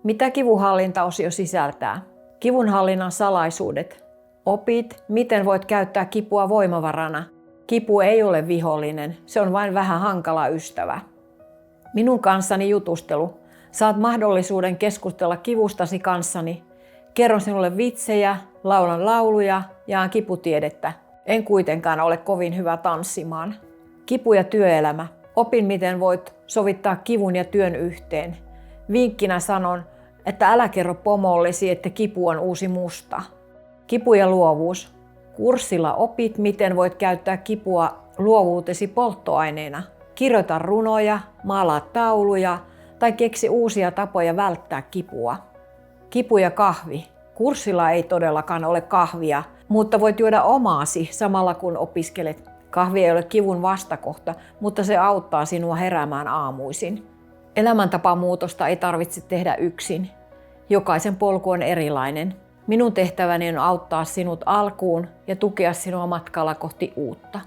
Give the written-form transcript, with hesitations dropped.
Mitä kivunhallintaosio sisältää? Kivunhallinnan salaisuudet. Opit, miten voit käyttää kipua voimavarana. Kipu ei ole vihollinen, se on vain vähän hankala ystävä. Minun kanssani jutustelu. Saat mahdollisuuden keskustella kivustasi kanssani. Kerron sinulle vitsejä, laulan lauluja, jaan kiputiedettä. En kuitenkaan ole kovin hyvä tanssimaan. Kipu ja työelämä. Opin, miten voit sovittaa kivun ja työn yhteen. Vinkkinä sanon, että älä kerro pomollesi, että kipu on uusi musta. Kipu ja luovuus. Kurssilla opit, miten voit käyttää kipua luovuutesi polttoaineena. Kirjoita runoja, maalaa tauluja tai keksi uusia tapoja välttää kipua. Kipu ja kahvi. Kurssilla ei todellakaan ole kahvia, mutta voit juoda omaasi samalla kun opiskelet. Kahvi ei ole kivun vastakohta, mutta se auttaa sinua heräämään aamuisin. Elämäntapamuutosta ei tarvitse tehdä yksin. Jokaisen polku on erilainen. Minun tehtäväni on auttaa sinut alkuun ja tukea sinua matkalla kohti uutta.